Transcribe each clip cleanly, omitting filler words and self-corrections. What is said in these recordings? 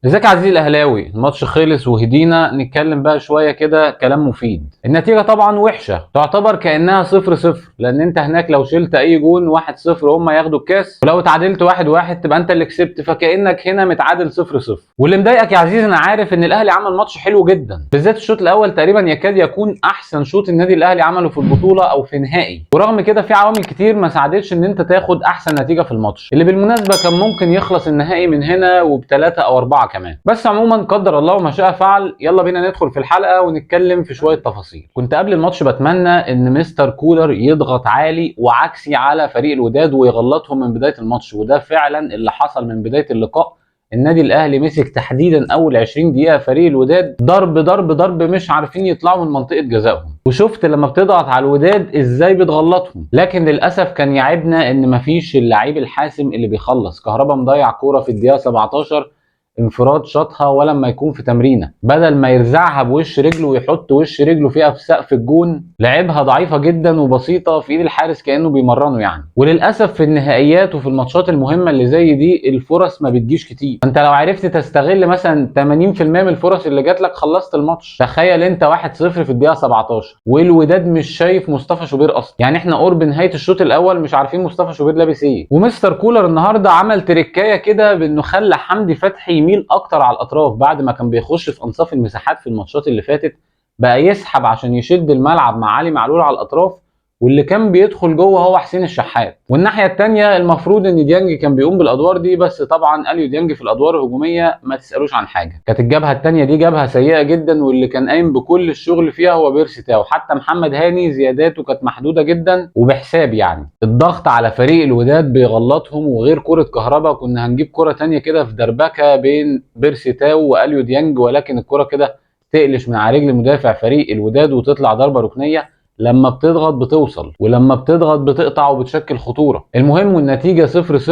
ازيك يا عزيزي الاهلاوي؟ الماتش خلص وهدينا نتكلم بقى شويه كده كلام مفيد. النتيجه طبعا وحشه، تعتبر كانها 0-0، لان انت هناك لو شلت اي جون 1-0 هم ياخدوا الكاس، ولو اتعادلت 1-1 تبقى انت اللي كسبت، فكانك هنا متعادل 0-0. واللي مضايقك يا عزيزي، انا عارف ان الاهلي عمل ماتش حلو جدا، بالذات الشوط الاول تقريبا يكاد يكون احسن شوط النادي الاهلي عمله في البطوله او في نهائي، ورغم كده في عوامل كتير ما ساعدتش ان انت تاخد احسن نتيجه في الماتش، اللي بالمناسبه كان ممكن يخلص النهائي من هنا وبثلاثه او اربعه كمان. بس عموما قدر الله وما شاء فعل. يلا بينا ندخل في الحلقه ونتكلم في شويه تفاصيل. كنت قبل الماتش بتمنى ان مستر كولر يضغط عالي وعكسي على فريق الوداد ويغلطهم من بدايه الماتش، وده فعلا اللي حصل من بدايه اللقاء. النادي الاهلي مسك تحديدا اول 20 دقيقه فريق الوداد ضرب ضرب ضرب، مش عارفين يطلعوا من منطقه جزائهم، وشفت لما بتضغط على الوداد ازاي بتغلطهم. لكن للاسف كان يعيبنا ان مفيش اللعيب الحاسم اللي بيخلص. كهربا مضيع كوره في الدقيقه 17 انفراد شاطها ولما يكون في تمرينه، بدل ما يرزعها بوش رجله ويحط وش رجله فيها في سقف الجون، لعبها ضعيفه جدا وبسيطه في ايد الحارس كانه بيمرنه يعني. وللاسف في النهائيات وفي الماتشات المهمه اللي زي دي الفرص ما بتجيش كتير. انت لو عرفت تستغل مثلا 80% من الفرص اللي جات لك خلصت الماتش. تخيل انت 1-0 في الدقيقه 17 والوداد مش شايف مصطفى شوبير اصلا، يعني احنا قرب نهايه الشوط الاول مش عارفين مصطفى شوبير لابس ايه. ومستر كولر النهارده عمل تريكايه كده بانه خلى حمدي فتحي يميل اكتر على الاطراف، بعد ما كان بيخش في انصاف المساحات في الماتشات اللي فاتت بقى يسحب عشان يشد الملعب مع علي معلول على الاطراف، واللي كان بيدخل جوه هو حسين الشحات. والناحيه الثانيه المفروض ان ديانج كان بيقوم بالادوار دي، بس طبعا اليو ديانج في الادوار الهجوميه ما تسالوش عن حاجه. كانت الجبهه الثانيه دي جبهه سيئه جدا، واللي كان قايم بكل الشغل فيها هو بيرسي تاو. حتى محمد هاني زياداته كانت محدوده جدا وبحساب، يعني الضغط على فريق الوداد بيغلطهم. وغير كره كهربا كنا هنجيب كره ثانيه كده في دربكه بين بيرسي تاو واليو ديانج، ولكن الكره كده تقلش من على رجل مدافع فريق الوداد وتطلع ضربه ركنيه. لما بتضغط بتوصل، ولما بتضغط بتقطع وبتشكل خطوره. المهم والنتيجه 0-0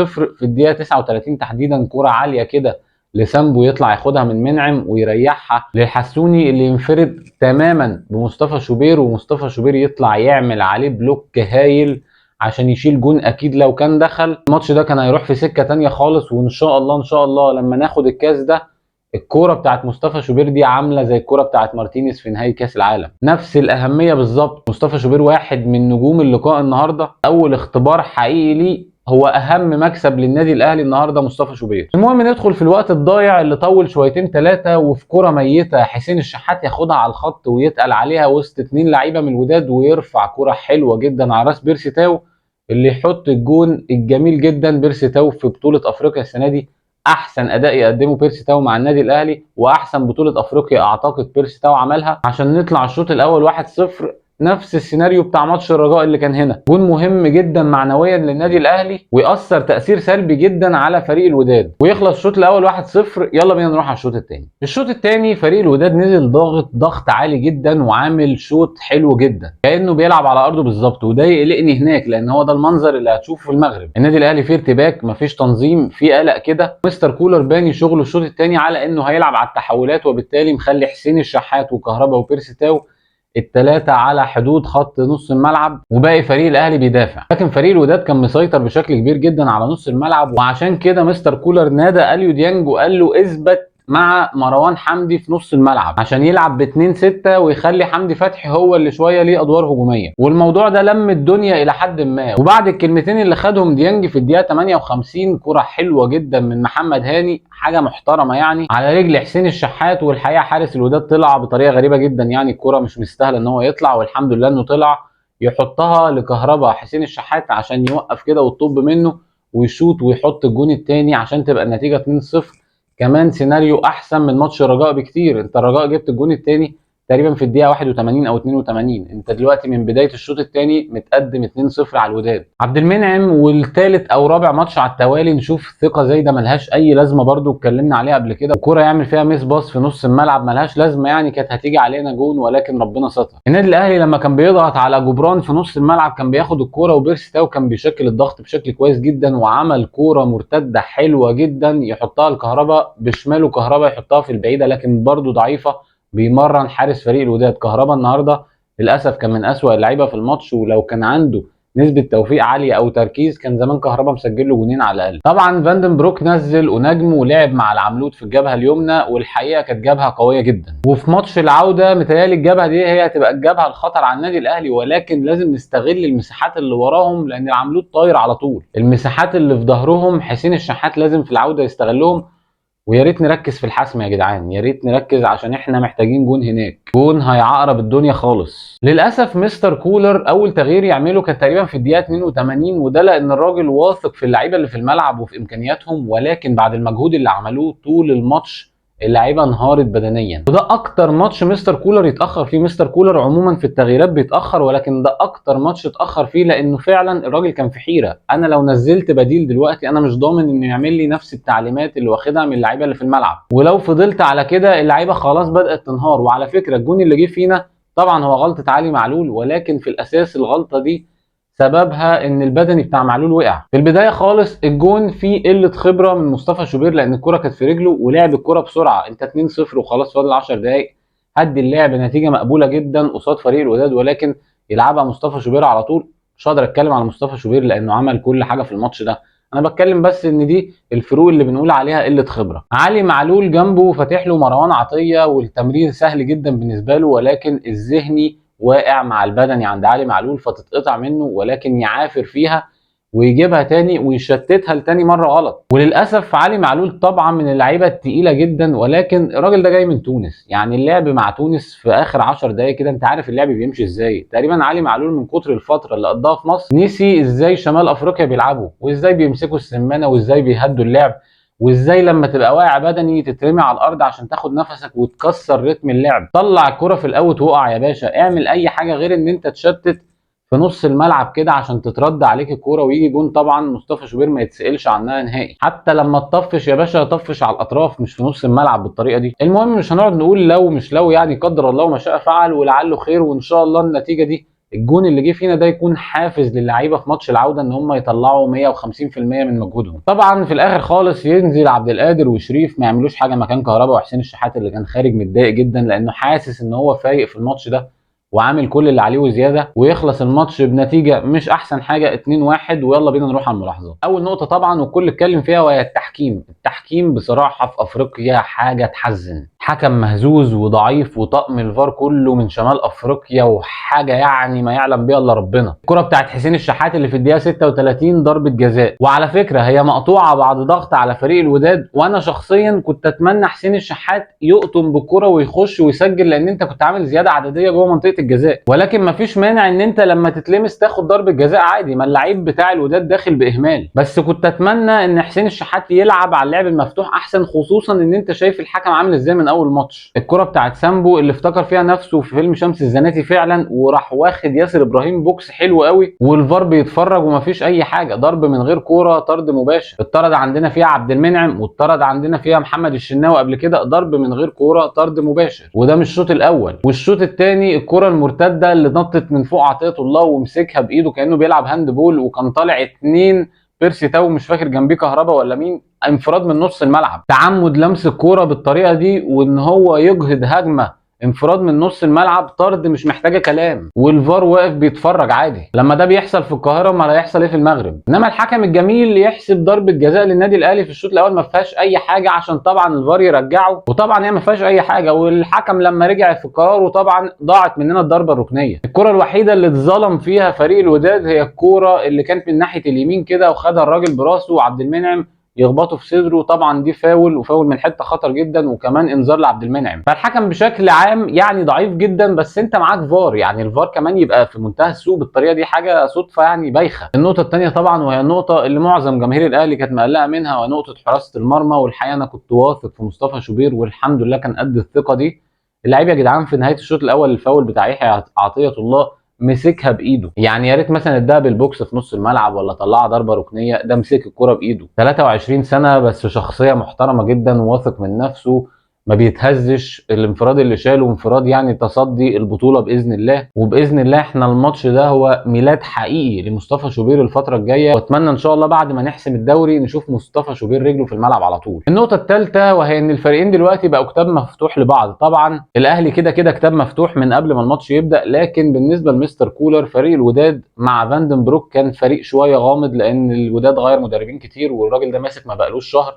في الدقيقه 39 تحديدا، كوره عاليه كده لسامبو يطلع ياخدها من منعم ويريحها للحسوني اللي ينفرد تماما بمصطفى شوبير، ومصطفى شوبير يطلع يعمل عليه بلوك هايل عشان يشيل جون. اكيد لو كان دخل الماتش ده كان هيروح في سكه تانيه خالص. وان شاء الله ان شاء الله لما ناخد الكاس ده الكوره بتاعت مصطفى شوبير دي عامله زي الكوره بتاعت مارتينيز في نهائي كاس العالم، نفس الاهميه بالظبط. مصطفى شوبير واحد من نجوم اللقاء النهارده، اول اختبار حقيقي ليه، هو اهم مكسب للنادي الاهلي النهارده مصطفى شوبير. المهم ندخل في الوقت الضايع اللي طول شويتين ثلاثه، وفي كوره ميته حسين الشحات ياخدها على الخط ويتقل عليها وسط اتنين لعيبه من الوداد، ويرفع كوره حلوه جدا على راس بيرسي تاو اللي يحط الجون الجميل جدا. بيرسي تاو في بطوله افريقيا السنه دي احسن اداء يقدمه بيرسي تاو مع النادي الاهلي، واحسن بطوله افريقيا اعتقد بيرسي تاو عملها، عشان نطلع الشوط الاول 1-0 نفس السيناريو بتاع ماتش الرجاء اللي كان هنا. جون مهم جدا معنويا للنادي الاهلي ويأثر تأثير سلبي جدا على فريق الوداد، ويخلص الشوط الاول 1-0. يلا بينا نروح على الشوط الثاني. الشوط الثاني فريق الوداد نزل ضغط عالي جدا وعامل شوط حلو جدا كأنه بيلعب على ارضه بالظبط، وده يقلقني هناك لان هو ده المنظر اللي هتشوفه في المغرب. النادي الاهلي فيه ارتباك، مفيش تنظيم، في قلق كده. مستر كولر باني شغله الشوط الثاني على انه هيلعب على التحولات، وبالتالي مخلي حسين الشحات وكهربا وبيرسي تاو الثلاثه على حدود خط نص الملعب، وباقي فريق الاهلي بيدافع. لكن فريق الوداد كان مسيطر بشكل كبير جدا على نص الملعب، وعشان كده مستر كولر نادى اليو ديانج وقال له اثبت مع مروان حمدي في نص الملعب عشان يلعب ب2-6 ويخلي حمدي فتحي هو اللي شويه ليه ادوار هجوميه. والموضوع ده لم الدنيا الى حد ما. وبعد الكلمتين اللي خدهم ديانج في الدقيقه 58 كره حلوه جدا من محمد هاني، حاجه محترمه يعني، على رجل حسين الشحات. والحقيقه حارس الوداد طلع بطريقه غريبه جدا، يعني الكره مش مستاهله ان هو يطلع، والحمد لله انه طلع يحطها لكهربا حسين الشحات عشان يوقف كده وتطب منه ويشوط ويحط الجون الثاني عشان تبقى النتيجه 2-0. كمان سيناريو احسن من ماتش الرجاء بكتير. انت الرجاء جبت الجون الثاني تقريبا في الدقيقه 81 او 82، انت دلوقتي من بدايه الشوط الثاني متقدم 2-0 على الوداد. عبد المنعم والثالث او رابع ماتش على التوالي نشوف ثقه زي ده ملهاش اي لازمه، برده اتكلمنا عليها قبل كده. وكوره يعمل فيها ميس باص في نص الملعب ملهاش لازمه، يعني كانت هتيجي علينا جون ولكن ربنا ستر. النادي الاهلي لما كان بيضغط على جبران في نص الملعب كان بياخد الكوره، وبيرسي تاو كان بيشكل الضغط بشكل كويس جدا، وعمل كوره مرتده حلوه جدا يحطها الكهرباء بشماله، كهرباء يحطها في البعيده لكن برده ضعيفه. بيمرن حارس فريق الوداد. كهربا النهارده للاسف كان من اسوأ اللعيبه في الماتش، ولو كان عنده نسبه توفيق عاليه او تركيز، كان زمان كهربا مسجل له جونين على الاقل. طبعا فاندنبروك نزل ونجم ولعب مع العملود في الجبهه اليمنى، والحقيقه كانت جبهه قويه جدا. وفي ماتش العوده متهيألي الجبهه دي هي هتبقى الجبهه الخطر على النادي الاهلي، ولكن لازم نستغل المساحات اللي وراهم لان العملود طاير على طول. المساحات اللي في ظهرهم حسين الشحات لازم في العوده يستغلهم. ويا ريت نركز في الحسم يا جدعان، يا ريت نركز عشان احنا محتاجين جون هناك، جون هيعقرب الدنيا خالص. للاسف مستر كولر اول تغيير يعمله كان تقريبا في الدقيقه 82، وده لان الراجل واثق في اللعيبه اللي في الملعب وفي امكانياتهم، ولكن بعد المجهود اللي عملوه طول الماتش اللعيبه انهارت بدنيا. وده اكتر ماتش مستر كولر يتاخر فيه. مستر كولر عموما في التغييرات بيتاخر، ولكن ده اكتر ماتش اتاخر فيه لانه فعلا الراجل كان في حيره. انا لو نزلت بديل دلوقتي انا مش ضامن انه يعمل لي نفس التعليمات اللي واخدها من اللعيبه اللي في الملعب، ولو فضلت على كده اللعيبه خلاص بدات تنهار. وعلى فكره الجون اللي جه فينا طبعا هو غلطه علي معلول، ولكن في الاساس الغلطه دي سببها ان البدني بتاع معلول وقع. في البدايه خالص الجون فيه قله خبره من مصطفى شوبير لان الكره كانت في رجله ولعب الكره بسرعه. انت 2-0 وخلاص فاضل 10 دقائق، هدي اللعب، نتيجه مقبوله جدا قصاد فريق الوداد، ولكن يلعبها مصطفى شوبير على طول. مش هقدر اتكلم على مصطفى شوبير لانه عمل كل حاجه في الماتش ده، انا بتكلم بس ان دي الفروق اللي بنقول عليها قله خبره. علي معلول جنبه فاتح له مروان عطيه والتمرير سهل جدا بالنسبه له، ولكن الذهني واقع مع البدني عند علي معلول فتتقطع منه، ولكن يعافر فيها ويجيبها تاني ويشتتها لتاني مره غلط. وللاسف علي معلول طبعا من اللعيبه التقيله جدا، ولكن الراجل ده جاي من تونس، يعني اللعب مع تونس في اخر 10 دقائق كده انت عارف اللعب بيمشي ازاي. تقريبا علي معلول من كتر الفتره اللي قضاها في مصر نسي ازاي شمال افريقيا بيلعبوا، وازاي بيمسكوا السمانه، وازاي بيهدوا اللعب، وازاي لما تبقى واقع بدني تترمي على الارض عشان تاخد نفسك وتكسر رتم اللعب. طلع الكره في الاوت وقع يا باشا، اعمل اي حاجه غير ان انت تشتت في نص الملعب كده عشان تترد عليك الكوره ويجي جون. طبعا مصطفى شوبير ما يتسالش عنها نهائي، حتى لما تطفش يا باشا طفش على الاطراف مش في نص الملعب بالطريقه دي. المهم مش هنقعد نقول لو مش لو، يعني قدر الله ما شاء فعل ولعله خير، وان شاء الله النتيجه دي الجون اللي جه فينا ده يكون حافز للعيبه في ماتش العوده ان هم يطلعوا 150% من مجهودهم. طبعا في الاخر خالص ينزل عبد القادر وشريف ما يعملوش حاجه مكان كهربا وحسين الشحات اللي كان خارج متضايق جدا لانه حاسس ان هو فايق في الماتش ده وعامل كل اللي عليه وزياده، ويخلص الماتش بنتيجه مش احسن حاجه 2-1. ويلا بينا نروح على الملاحظات. اول نقطه طبعا والكل اتكلم فيها وهي التحكيم. التحكيم بصراحه في افريقيا حاجه تحزن، حكم مهزوز وضعيف وطقم الفار كله من شمال افريقيا وحاجه يعني ما يعلم بها الا ربنا. الكره بتاعت حسين الشحات اللي في الدقيقه 36 ضربه جزاء، وعلى فكره هي مقطوعه بعد ضغط على فريق الوداد، وانا شخصيا كنت اتمنى حسين الشحات يقطم بالكره ويخش ويسجل لان انت كنت عامل زياده عدديه جوه منطقه الجزاء. ولكن مفيش مانع ان انت لما تتلمس تاخد ضربه جزاء عادي، ما اللعيب بتاع الوداد داخل باهمال. بس كنت اتمنى ان حسين الشحات يلعب على اللعب المفتوح احسن، خصوصا ان انت شايف الحكم عامل ازاي من اول ماتش. الكره بتاعت سامبو اللي افتكر فيها نفسه في فيلم شمس الزناتي فعلا، وراح واخد ياسر ابراهيم بوكس حلو قوي والفار بيتفرج ومفيش اي حاجه، ضرب من غير كوره، طرد مباشر. اتطرد عندنا فيها عبد المنعم واتطرد عندنا فيها محمد الشناوي قبل كده، ضرب من غير كوره، طرد مباشر. وده مش الشوط الاول. والشوط الثاني الكره المرتده اللي نطت من فوق عطيه الله ومسكها بايده كانه بيلعب هاند بول، وكان طالع 2 بيرسي تاو مش فاكر جنبيه كهربا ولا مين، انفراد من نص الملعب، تعمد لمس الكوره بالطريقه دي وان هو يجهد هجمه انفراد من نص الملعب، طرد مش محتاجه كلام، والفار واقف بيتفرج عادي. لما ده بيحصل في القاهره ما هيحصل ايه في المغرب؟ انما الحكم الجميل يحسب ضربه جزاء للنادي الاهلي في الشوط الاول ما فيهاش اي حاجه عشان طبعا الفار يرجعه، وطبعا هي ما فيهاش اي حاجه. والحكم لما رجع في قراره طبعا ضاعت مننا الضربه الركنيه. الكره الوحيده اللي اتظلم فيها فريق الوداد هي الكوره اللي كانت من ناحيه اليمين كده وخدها الراجل براسه وعبد المنعم يخبطه في صدره، طبعا دي فاول، وفاول من حته خطر جدا، وكمان انذار لعبد المنعم. فالحكم بشكل عام يعني ضعيف جدا، بس انت معاك فار، يعني الفار كمان يبقى في منتهى السوء بالطريقه دي حاجه صدفه يعني بايخه. النقطه الثانيه طبعا وهي النقطه اللي معظم جماهير الاهلي كانت مقلقه منها ونقطه حراسه المرمى، والحقيقه انا كنت واثق في مصطفى شوبير والحمد لله كان قد الثقه دي. اللعيبه يا جدعان في نهايه الشوط الاول الفاول بتاع يحيى عطيه الله مسكها بايده، يعني يا ريت مثلا اداها بالبوكس في نص الملعب ولا طلعها ضربه ركنيه، ده مسك الكوره بايده. 23 سنه بس شخصيه محترمه جدا وواثق من نفسه، ما بيتهزش. الانفراد اللي شاله انفراد يعني تصدي البطوله باذن الله، وباذن الله احنا الماتش ده هو ميلاد حقيقي لمصطفى شوبير الفتره الجايه، واتمنى ان شاء الله بعد ما نحسم الدوري نشوف مصطفى شوبير رجله في الملعب على طول. النقطه الثالثه وهي ان الفريقين دلوقتي بقوا كتاب مفتوح لبعض. طبعا الاهلي كده كده كتاب مفتوح من قبل ما الماتش يبدا، لكن بالنسبه لمستر كولر فريق الوداد مع فاندن بروك كان فريق شويه غامض، لان الوداد غير مدربين كتير والراجل ده ماسك ما بقالوش شهر،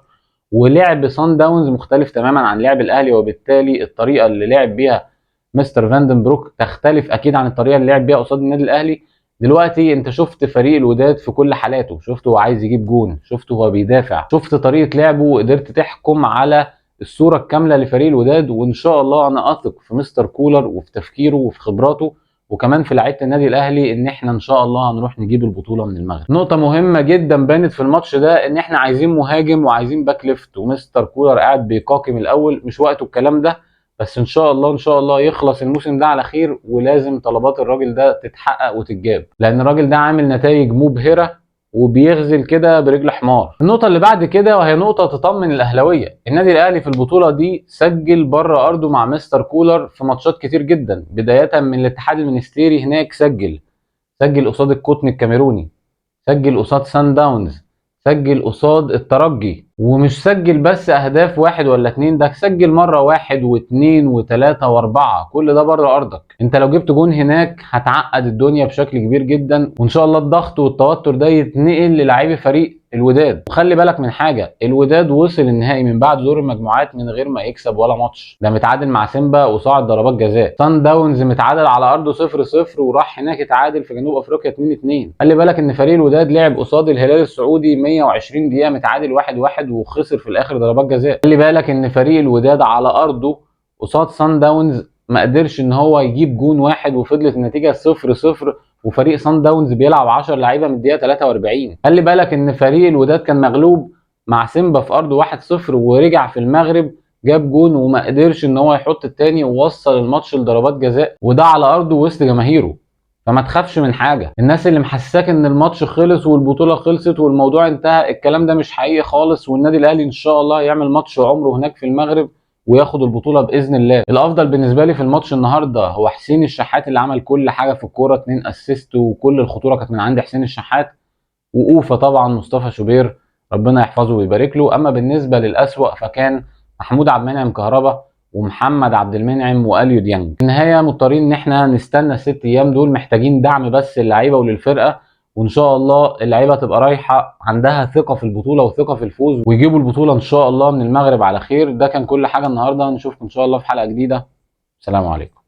ولعب صن داونز مختلف تماما عن لعب الاهلي، وبالتالي الطريقه اللي لعب بيها مستر فاندن بروك تختلف اكيد عن الطريقه اللي لعب بيها قصاد النادي الاهلي. دلوقتي انت شفت فريق الوداد في كل حالاته، شفته هو عايز يجيب جون، شفته هو بيدافع، شفت طريقه لعبه وقدرت تحكم على الصوره الكامله لفريق الوداد. وان شاء الله انا اثق في مستر كولر وفي تفكيره وفي خبراته وكمان في لعيبه النادي الاهلي ان احنا ان شاء الله هنروح نجيب البطوله من المغرب. نقطه مهمه جدا بانت في الماتش ده ان احنا عايزين مهاجم وعايزين باك ليفت، ومستر كولر قاعد بيقاكم الاول، مش وقته الكلام ده، بس ان شاء الله ان شاء الله يخلص الموسم ده على خير، ولازم طلبات الراجل ده تتحقق وتتجاب، لان الراجل ده عامل نتائج مبهره وبيغزل كده برجل حمار. النقطة اللي بعد كده وهي نقطة تطمن الأهلاوية، النادي الأهلي في البطولة دي سجل بره أرضه مع مستر كولر في ماتشات كتير جدا، بداية من الاتحاد المنستيري هناك سجل قصاد القطن الكاميروني، سجل قصاد سان داونز، سجل قصاد الترجي، ومش سجل بس اهداف واحد ولا اتنين، ده سجل مره واحد واثنين وثلاثه واربعه، كل ده بره ارضك. انت لو جبت جون هناك هتعقد الدنيا بشكل كبير جدا، وان شاء الله الضغط والتوتر ده يتنقل للاعبي فريق الوداد. وخلي بالك من حاجه، الوداد وصل النهائي من بعد دور المجموعات من غير ما يكسب ولا ماتش، ده متعادل مع سيمبا وصعد ضربات جزاء. سان داونز متعادل على ارضه 0-0 وراح هناك اتعادل في جنوب افريقيا 2-2. خلي بالك ان فريق الوداد لعب قصاد الهلال السعودي 120 دقيقه متعادل 1-1 وخسر في الاخر ضربات جزاء. خلي بالك ان فريق الوداد على ارضه قصاد سان داونز ما قدرش ان هو يجيب جون واحد وفضلت النتيجه 0-0، وفريق سان داونز بيلعب 10 لعيبه من الدقيقه 43. خلي بالك ان فريق الوداد كان مغلوب مع سيمبا في ارضه 1-0 ورجع في المغرب جاب جون وما قدرش ان هو يحط التاني ووصل الماتش لضربات جزاء، وده على ارضه وسط جماهيره. فما تخافش من حاجه، الناس اللي محسساك ان الماتش خلص والبطوله خلصت والموضوع انتهى، الكلام ده مش حقيقي خالص، والنادي الاهلي ان شاء الله يعمل ماتش عمره هناك في المغرب وياخد البطوله باذن الله. الافضل بالنسبه لي في الماتش النهارده هو حسين الشحات اللي عمل كل حاجه في الكوره، 2 اسيست وكل الخطوره كانت من عند حسين الشحات، وأوفا طبعا مصطفى شوبير ربنا يحفظه ويبارك له. اما بالنسبه للاسوأ فكان محمود عبد المنعم كهربا ومحمد عبد المنعم واليو ديانج. في النهايه مضطرين ان احنا نستنى ال6 ايام دول، محتاجين دعم بس للعيبه وللفرقه، وان شاء الله اللعيبه تبقى رايحه عندها ثقه في البطوله وثقه في الفوز ويجيبوا البطوله ان شاء الله من المغرب على خير. ده كان كل حاجه النهارده، نشوفكم ان شاء الله في حلقه جديده. السلام عليكم.